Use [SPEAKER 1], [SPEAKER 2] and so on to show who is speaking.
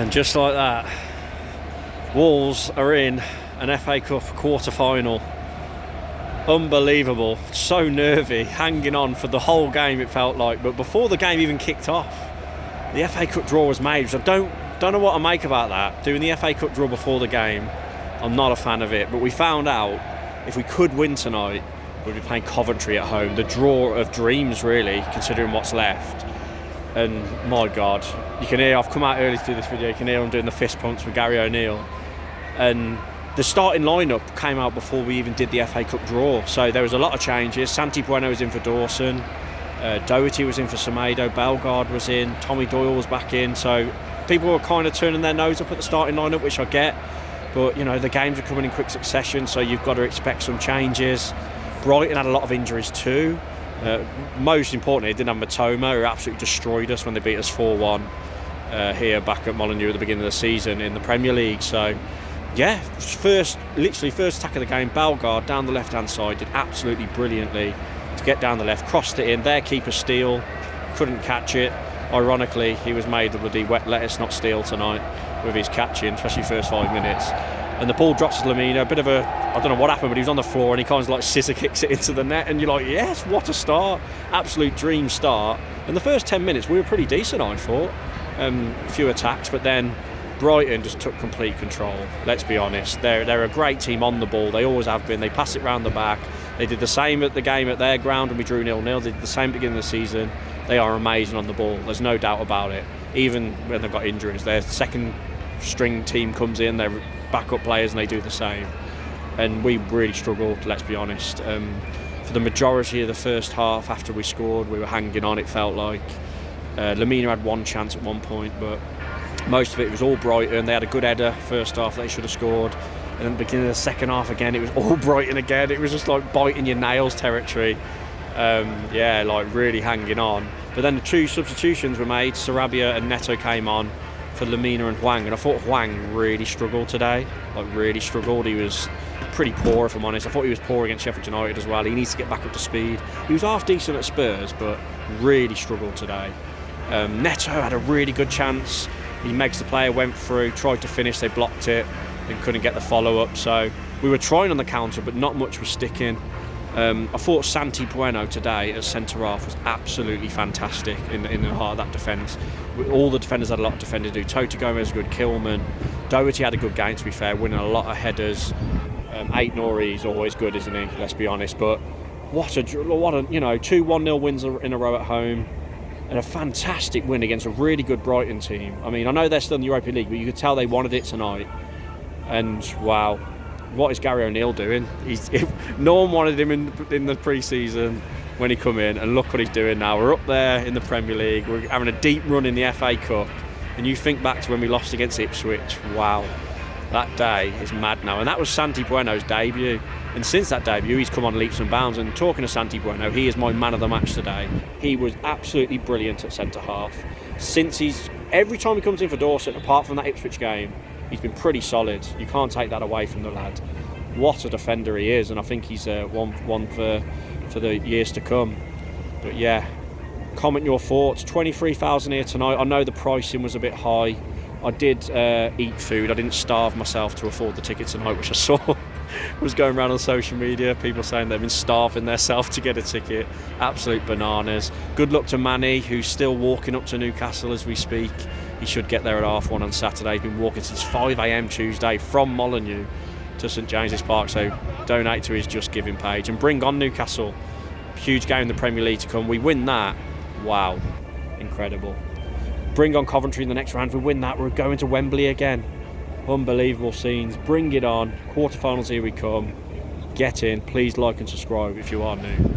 [SPEAKER 1] And just like that, Wolves are in an FA Cup quarter-final. Unbelievable, so nervy, hanging on for the whole game it felt like. But before the game even kicked off, the FA Cup draw was made. So I don't know what to make about that. Doing the FA Cup draw before the game, I'm not a fan of it. But we found out if we could win tonight, we'd be playing Coventry at home. The draw of dreams, really, considering what's left. And my God, you can hear, I've come out early to do this video, you can hear I'm doing the fist pumps with Gary O'Neill. And the starting lineup came out before we even did the FA Cup draw. So there was a lot of changes. Santi Bueno was in for Dawson. Doherty was in for Semedo. Bellegarde was in. Tommy Doyle was back in. So people were kind of turning their nose up at the starting lineup, which I get. But, you know, the games are coming in quick succession, so you've got to expect some changes. Brighton had a lot of injuries too. Most importantly, they didn't have Matoma, who absolutely destroyed us when they beat us 4-1 here back at Molineux at the beginning of the season in the Premier League. So, yeah, first attack of the game, Bellegarde down the left-hand side did absolutely brilliantly to get down the left, crossed it in. Their keeper Steele couldn't catch it. Ironically, he was made the bloody wet lettuce, not Steele, tonight with his catching, especially first 5 minutes. And the ball drops to Lamina, a bit of a, I don't know what happened, but he was on the floor and he kind of like scissor kicks it into the net, and you're like, yes, what a start, absolute dream start. And the first 10 minutes we were pretty decent, I thought. A few attacks, but then Brighton just took complete control. Let's be honest, they're a great team on the ball, they always have been. They pass it round the back. They did the same at the game at their ground when we drew 0-0. They did the same at the beginning of the season. They are amazing on the ball, there's no doubt about it. Even when they've got injuries, their second string team comes in, they're backup players, and they do the same. And we really struggled, let's be honest. For the majority of the first half after we scored, we were hanging on, it felt like. Lamina had one chance at one point, but most of it was all Brighton. They had a good header first half, they should have scored. And then at the beginning of the second half again, it was all Brighton again. It was just like biting your nails territory. Yeah, like really hanging on. But then the two substitutions were made. Sarabia and Neto came on for Lamina and Hwang, and I thought Hwang really struggled today. Like really struggled. He was pretty poor, if I'm honest. I thought he was poor against Sheffield United as well. He needs to get back up to speed. He was half decent at Spurs, but really struggled today. Neto had a really good chance. He makes the player, went through, tried to finish, they blocked it and couldn't get the follow-up. So we were trying on the counter, but not much was sticking. I thought Santi Bueno today as centre-half was absolutely fantastic in the heart of that defence. All the defenders had a lot of defending to do. Toto Gomez good, Kilman. Doherty had a good game, to be fair, winning a lot of headers. Aït-Nouri's always good, isn't he? Let's be honest. But what a 2 1-0 wins in a row at home, and a fantastic win against a really good Brighton team. I mean, I know they're still in the Europa League, but you could tell they wanted it tonight. And wow, what is Gary O'Neill doing? No one wanted him in the pre-season when he come in, and look what he's doing now. We're up there in the Premier League. We're having a deep run in the FA Cup, and you think back to when we lost against Ipswich. Wow, that day is mad now. And that was Santi Bueno's debut, and since that debut he's come on leaps and bounds. And talking to Santi Bueno, he is my man of the match today. He was absolutely brilliant at centre half. Every time he comes in for Dawson, apart from that Ipswich game, he's been pretty solid. You can't take that away from the lad. What a defender he is, and I think he's one for the years to come. But yeah, comment your thoughts. 23,000 here tonight. I know the pricing was a bit high. I did eat food. I didn't starve myself to afford the ticket tonight, which I saw was going around on social media. People saying they've been starving themselves to get a ticket. Absolute bananas. Good luck to Manny, who's still walking up to Newcastle as we speak. He should get there at 1:30 on Saturday. He's been walking since 5 a.m. Tuesday from Molineux to St James's Park. So donate to his Just Giving page and bring on Newcastle. Huge game in the Premier League to come. We win that. Wow, incredible. Bring on Coventry in the next round. If we win that, we're going to Wembley again. Unbelievable scenes. Bring it on. Quarterfinals, here we come. Get in. Please like and subscribe if you are new.